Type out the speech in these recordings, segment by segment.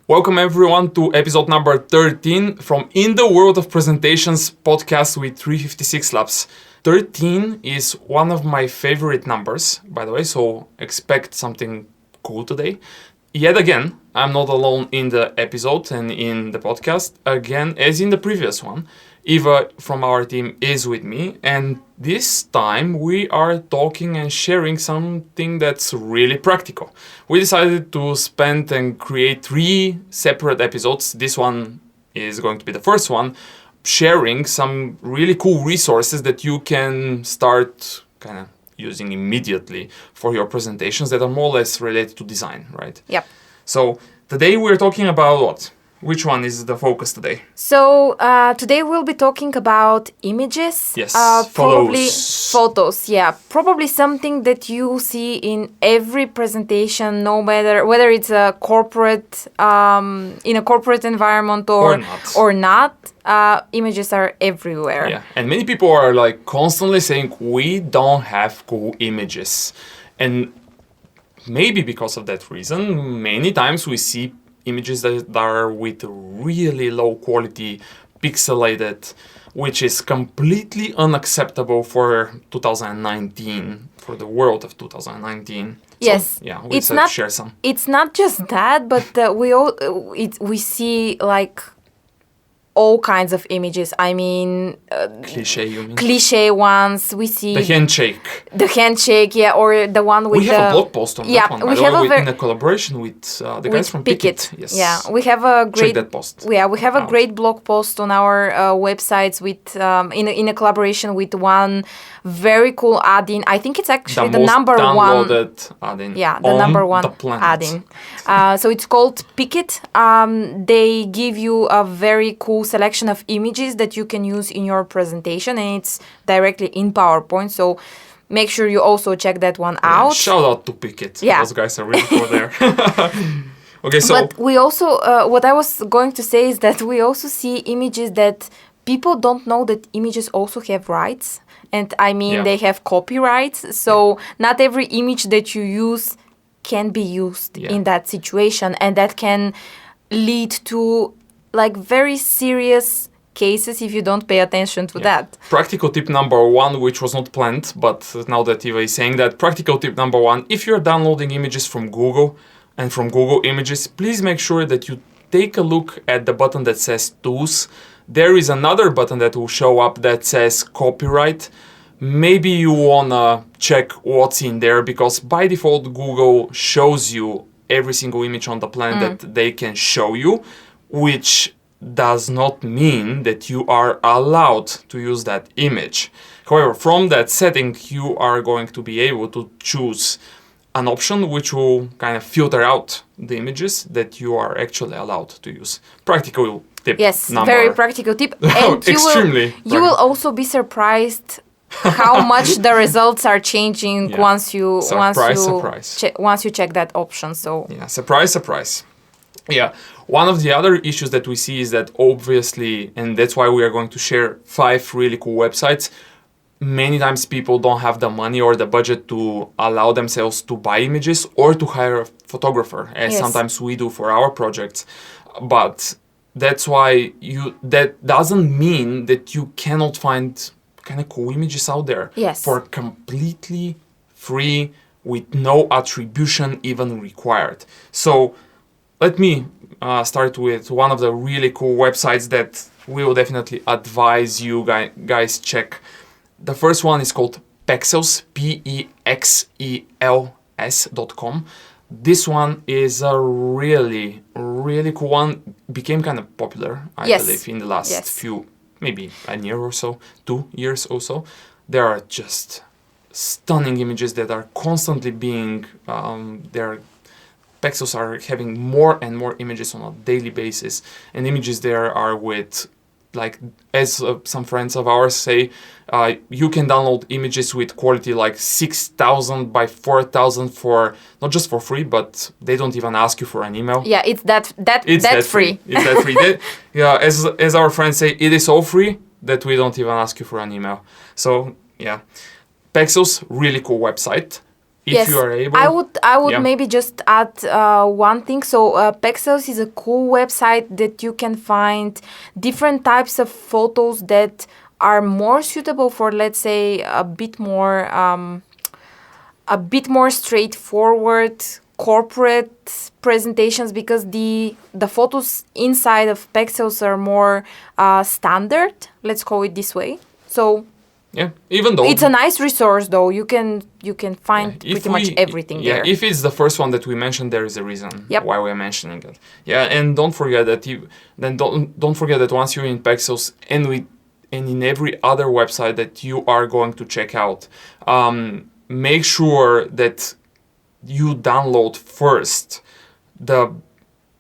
Welcome everyone to episode number 13 from In the World of Presentations podcast with 356 Labs. 13 is one of my favorite numbers, by the way, so expect something cool today. Yet again, I'm not alone in the episode and in the podcast. Again, as in the previous one, Eva from our team is with me, and this time we are talking and sharing something that's really practical. We decided to spend and create 3 separate episodes. This one is going to be the first one, sharing some really cool resources that you can start kind of using immediately for your presentations that are more or less related to design, right? Yep. So today we're talking about what? Which one is the focus today? So today we'll be talking about images. Yes, probably photos. Yeah, probably something that you see in every presentation, no matter whether it's a corporate, in a corporate environment or not. Images are everywhere. Yeah, and many people are like constantly saying we don't have cool images, and maybe because of that reason, many times we see images that are with really low quality, pixelated, which is completely unacceptable for 2019, for the world of 2019. Yes, so, yeah, we decided to share some. It's not just that, but we see like all kinds of images. I mean, cliche, you mean? Cliche ones. We see the handshake, yeah, or the one with we have a blog post on that one. We have in a collaboration with the guys from Picket. Yes. Yeah, we have a great. Check that post. Yeah, we have a great blog post on our websites with in a collaboration with one very cool add-in. I think it's actually the number one downloaded add-in. Yeah, the number one add-in. So it's called Picket. They give you a very cool selection of images that you can use in your presentation, and it's directly in PowerPoint. So make sure you also check that one out. Shout out to Picket. Yeah. Those guys are really cool there. Okay, so but we also what I was going to say is that we also see images that people don't know that images also have rights. And I mean, they have copyrights. So not every image that you use can be used in that situation. And that can lead to like very serious cases if you don't pay attention to that. Practical tip number 1, which was not planned, but now that Eva is saying that, practical tip number 1, if you're downloading images from Google and from Google Images, please make sure that you take a look at the button that says Tools. There is another button that will show up that says Copyright. Maybe you wanna check what's in there, because by default Google shows you every single image on the planet that they can show you, which does not mean that you are allowed to use that image. However, from that setting, you are going to be able to choose an option which will kind of filter out the images that you are actually allowed to use. Practical tip. Yes, number. very practical tip. And you will also be surprised how much the results are changing once you check that option. So yeah, surprise. Yeah, one of the other issues that we see is that obviously, and that's why we are going to share 5 really cool websites. Many times people don't have the money or the budget to allow themselves to buy images or to hire a photographer, as sometimes we do for our projects. But that's why that doesn't mean that you cannot find kind of cool images out there for completely free with no attribution even required. So let me start with one of the really cool websites that we will definitely advise you guys check. The first one is called Pexels, Pexels.com. This one is a really, really cool one. Became kind of popular, I believe, in the last few, maybe a year or so, 2 years or so. There are just stunning images that are constantly being, Pexels are having more and more images on a daily basis. And images there are with, like, as some friends of ours say, you can download images with quality like 6,000 by 4,000 for not just for free, but they don't even ask you for an email. Yeah, it's that free. It's that free. As our friends say, it is so free that we don't even ask you for an email. So yeah, Pexels, really cool website. if you are able. I would maybe just add one thing. So Pexels is a cool website that you can find different types of photos that are more suitable for, let's say, a bit more straightforward corporate presentations, because the photos inside of Pexels are more standard, let's call it this way. So yeah, even though it's a nice resource, though you can find pretty much everything there. If it's the first one that we mentioned, there is a reason why we're mentioning it. Yeah, and don't forget that once you're in Pexels and in every other website that you are going to check out, make sure that you download first the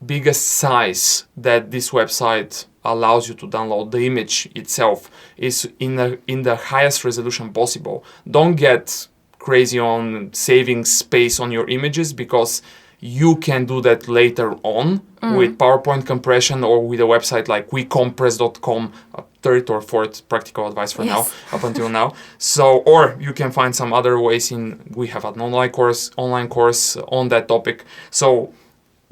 biggest size that this website allows you to download. The image itself is in the highest resolution possible. Don't get crazy on saving space on your images, because you can do that later on with PowerPoint compression or with a website like wecompress.com, a third or fourth practical advice for now, up until now. So, or you can find some other ways. We have an online course on that topic. So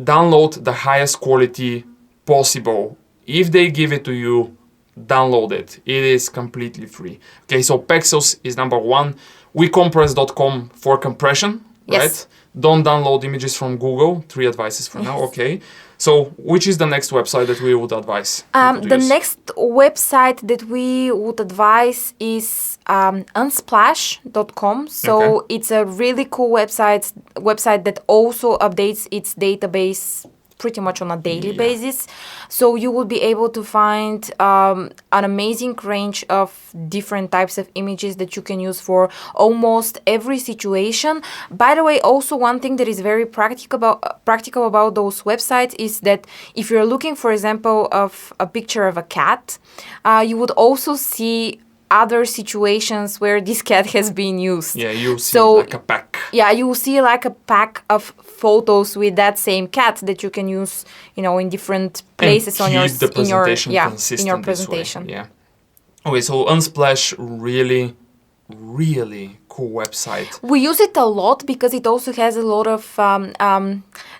download the highest quality possible. If they give it to you, download it. It is completely free. Okay, so Pexels is number one. wecompress.com for compression, right? Don't download images from Google. 3 advices for now, okay. So which is the next website that we would advise? The next website that we would advise is Unsplash.com. So it's a really cool website that also updates its database pretty much on a daily basis. So you will be able to find an amazing range of different types of images that you can use for almost every situation. By the way, also one thing that is very practical about those websites is that if you're looking, for example, of a picture of a cat, you would also see other situations where this cat has been used. Yeah, you see like a pack. Yeah, you will see like a pack of photos with that same cat that you can use, in different places and in your presentation. Yeah. Okay, so Unsplash, really, really cool website. We use it a lot because it also has a lot of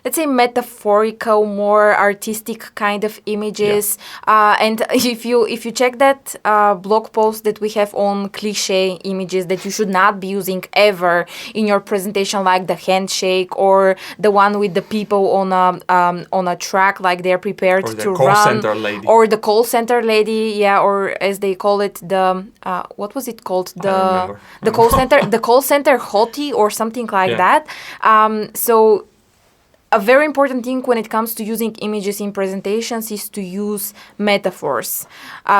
let's say metaphorical, more artistic kind of images. And if you check that blog post that we have on cliche images that you should not be using ever in your presentation, like the handshake or the one with the people on a track, like they're prepared to run, or the call center lady, or as they call it, the what was it called, the call center hottie or something like that. So a very important thing when it comes to using images in presentations is to use metaphors.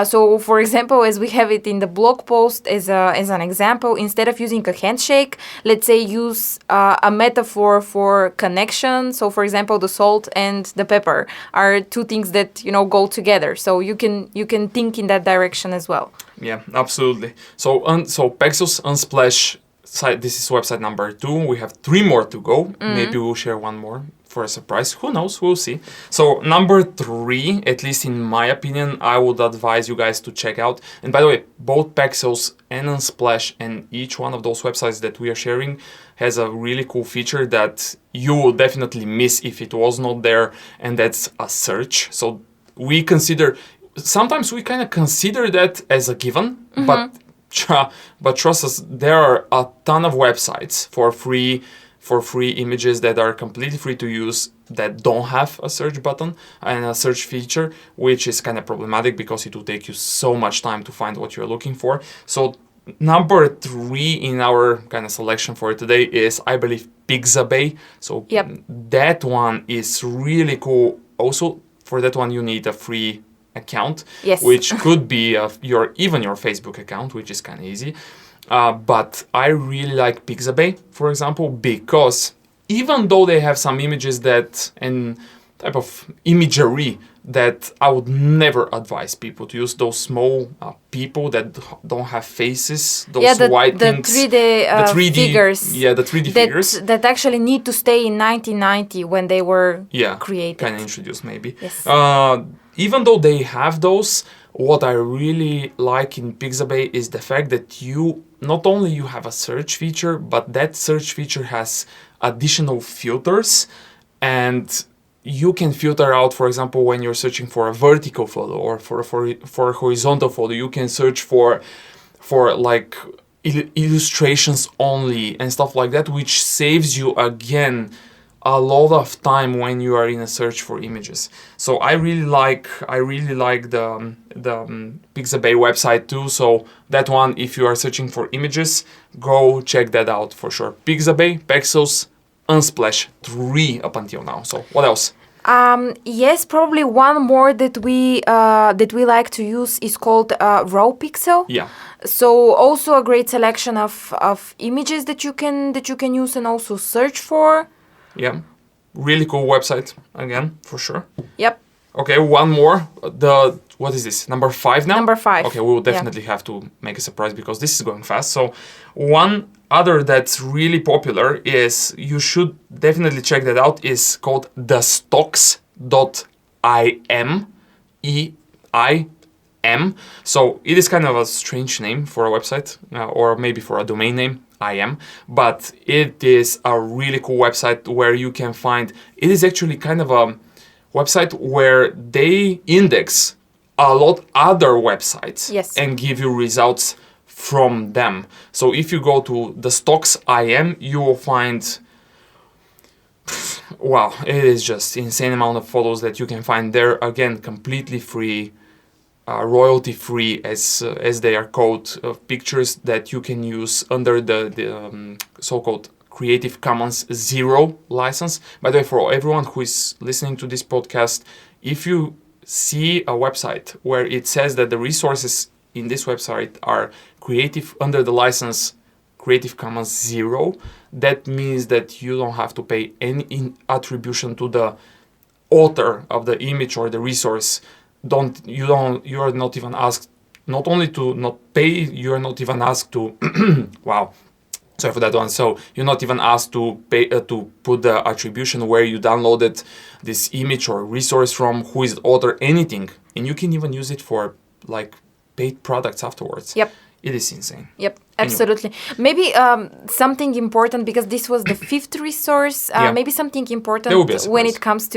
So, for example, as we have it in the blog post as an example, instead of using a handshake, let's say use a metaphor for connection. So, for example, the salt and the pepper are 2 things that go together. So you can think in that direction as well. Yeah, absolutely. So Pexels, Unsplash site. This is website number 2. We have 3 more to go. Maybe we'll share one more for a surprise. Who knows? We'll see. So number 3, at least in my opinion, I would advise you guys to check out. And by the way, both Pexels and Unsplash and each one of those websites that we are sharing has a really cool feature that you will definitely miss if it was not there, and that's a search. So sometimes we kind of consider that as a given, but trust us, there are a ton of websites for free images that are completely free to use that don't have a search button and a search feature, which is kind of problematic because it will take you so much time to find what you're looking for. So number 3 in our kind of selection for today is, I believe, Pixabay. So that one is really cool. Also, for that one, you need a free account, which could be your Facebook account, which is kind of easy. But I really like Pixabay, for example, because even though they have some images and type of imagery that I would never advise people to use, those small people that don't have faces, those white things. 3D figures. Yeah, the 3D figures. That actually need to stay in 1990 when they were created. Kind of introduced maybe. Yes. Even though they have those, what I really like in Pixabay is the fact that you not only you have a search feature, but that search feature has additional filters, and you can filter out, for example, when you're searching for a vertical photo or for a horizontal photo, you can search for like illustrations only and stuff like that, which saves you again a lot of time when you are in a search for images. So I really like the Pixabay website too. So that one, if you are searching for images, go check that out for sure. Pixabay, Pexels, Unsplash, 3 up until now. So what else? Yes, probably one more that we like to use is called Rawpixel. Yeah. So also a great selection of images that you can use and also search for. Yeah, really cool website again, for sure. Yep. Okay, one more. What is this? Number 5 now? Number 5. Okay, we will definitely have to make a surprise because this is going fast. So one other that's really popular is, you should definitely check that out, is called thestocks.im. E-I-M. So it is kind of a strange name for a website, or maybe for a domain name. IM, but it is a really cool website where you can find, it is actually kind of a website where they index a lot other websites. Yes. And give you results from them. So if you go to the stocks IM, you will find, wow, it is just insane amount of photos that you can find there. Again, completely free. Royalty free, as they are called, pictures that you can use under the so-called Creative Commons 0 license. By the way, for everyone who is listening to this podcast, if you see a website where it says that the resources in this website are creative under the license Creative Commons 0, that means that you don't have to pay any attribution to the author of the image or the resource. You are not even asked, not only to not pay, you are not even asked to wow, sorry for that one. So you're not even asked to pay to put the attribution where you downloaded this image or resource from, who is the author, anything, and you can even use it for like paid products afterwards. Yep. It is insane. Yep, absolutely. Anyway. Maybe something important, because this was the 5th resource. Maybe something important when it comes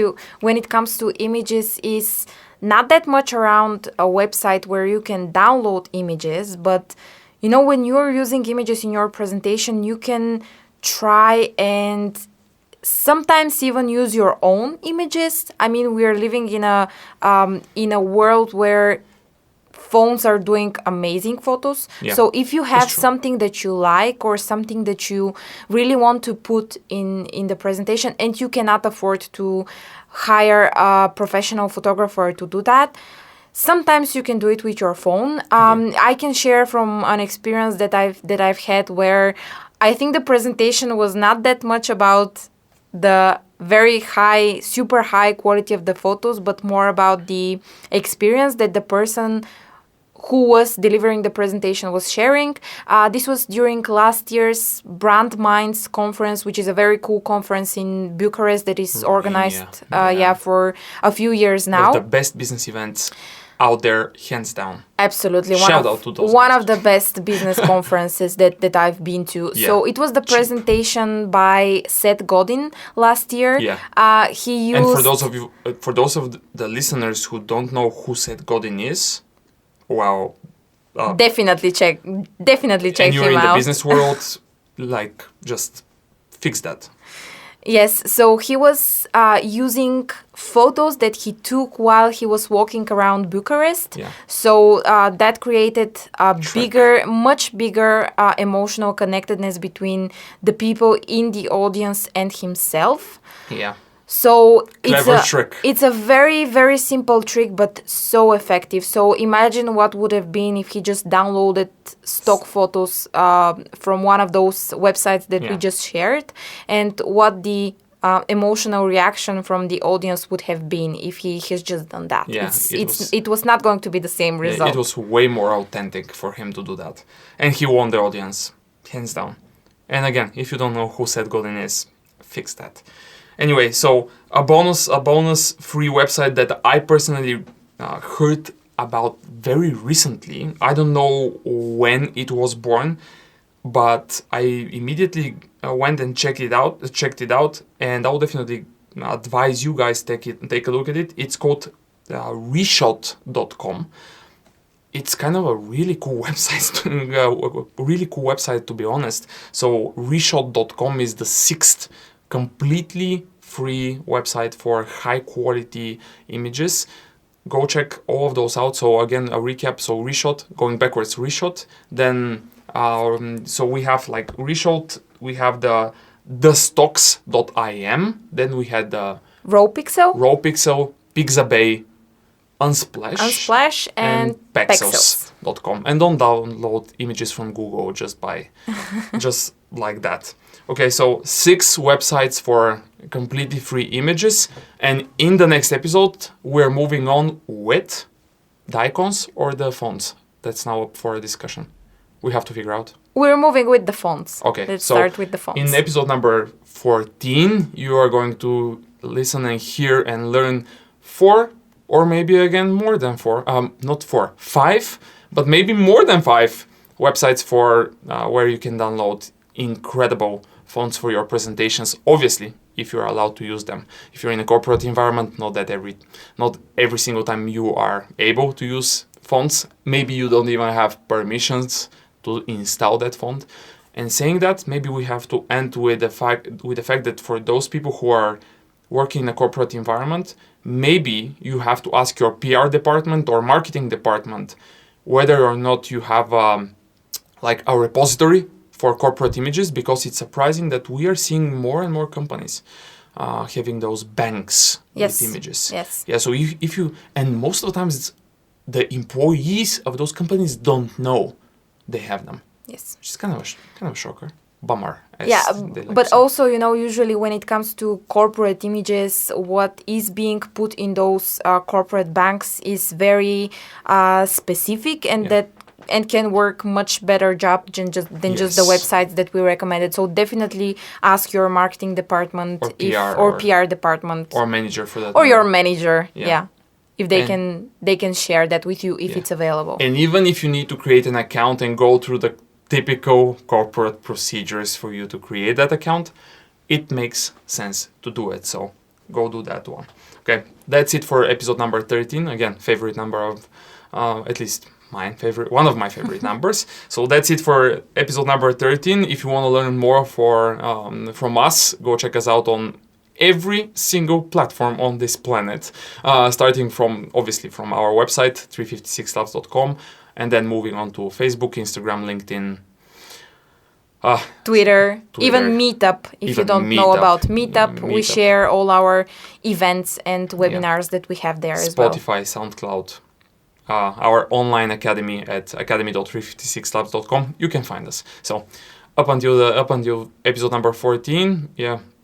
to images is not that much around a website where you can download images, but when you're using images in your presentation, you can try and sometimes even use your own images. I mean, we are living in a world where phones are doing amazing photos. Yeah. So if you have something that you like or something that you really want to put in the presentation and you cannot afford to hire a professional photographer to do that, sometimes you can do it with your phone. I can share from an experience that I've had where I think the presentation was not that much about the very high, super high quality of the photos, but more about the experience that the person who was delivering the presentation was sharing. This was during last year's Brand Minds conference, which is a very cool conference in Bucharest that is organized for a few years now. One of the best business events out there, hands down. Absolutely. Shout out to those one of the best business conferences that I've been to. Yeah. So it was the presentation by Seth Godin last year. Yeah. He used... And for those of the listeners who don't know who Seth Godin is, wow. Definitely check him out. And you're in the business world, just fix that. Yes, so he was using photos that he took while he was walking around Bucharest. Yeah. So that created a much bigger emotional connectedness between the people in the audience and himself. Yeah. So trick. It's a very, very simple trick, but so effective. So imagine what would have been if he just downloaded stock photos from one of those websites that we just shared, and what the emotional reaction from the audience would have been if he has just done that. Yeah, it was not going to be the same result. It was way more authentic for him to do that. And he won the audience, hands down. And again, if you don't know who Seth Godin is, fix that. Anyway, so a bonus free website that I personally heard about very recently. I don't know when it was born. but I immediately went and checked it out, and I'll definitely advise you guys take a look at it. It's called reshot.com. It's kind of a really cool website, to be honest. So reshot.com is the 6th completely free website for high quality images. Go check all of those out. So again, a recap. So Reshot, going backwards, Reshot. Then so we have like Reshot. We have the stocks.im. Then we had the Rawpixel, Pixabay, Unsplash, and Pexels.com. And don't download images from Google just like that. Okay, so 6 websites for completely free images. And in the next episode, we're moving on with the icons or the fonts. That's now up for a discussion. We have to figure out. We're moving with the fonts. Okay, let's start with the fonts. In episode number 14, you are going to listen and hear and learn 4, or maybe again more than 4, not 4, 5, but maybe more than 5 websites for where you can download incredible fonts for your presentations. Obviously, if you're allowed to use them. If you're in a corporate environment, not every single time you are able to use fonts. Maybe you don't even have permissions to install that font. And saying that, maybe we have to end with the fact that for those people who are working in a corporate environment, maybe you have to ask your PR department or marketing department whether or not you have like a repository for corporate images, because it's surprising that we are seeing more and more companies having those banks with images. Yes. Yeah. So if you, and most of the times the employees of those companies don't know they have them. Yes. Which is kind of a shocker. Bummer. Yeah, but also, usually when it comes to corporate images, what is being put in those corporate banks is very specific, and that can work much better job than just the websites that we recommended. So definitely ask your marketing department or PR department or manager for that, or your manager. If they can share that with you if it's available. And even if you need to create an account and go through the typical corporate procedures for you to create that account, it makes sense to do it. So go do that one. Okay, that's it for episode number 13. Again, favorite number of, at least one of my favorite numbers. So that's it for episode number 13. If you want to learn more from us, go check us out on every single platform on this planet, starting from our website, 356labs.com, and then moving on to Facebook, Instagram, LinkedIn, Twitter, even Meetup. If you don't know about Meetup, we share all our events and webinars that we have there as well. Spotify, SoundCloud, our online academy at academy.356labs.com. You can find us. So up until episode number 14,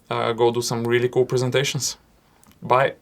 go do some really cool presentations. Bye.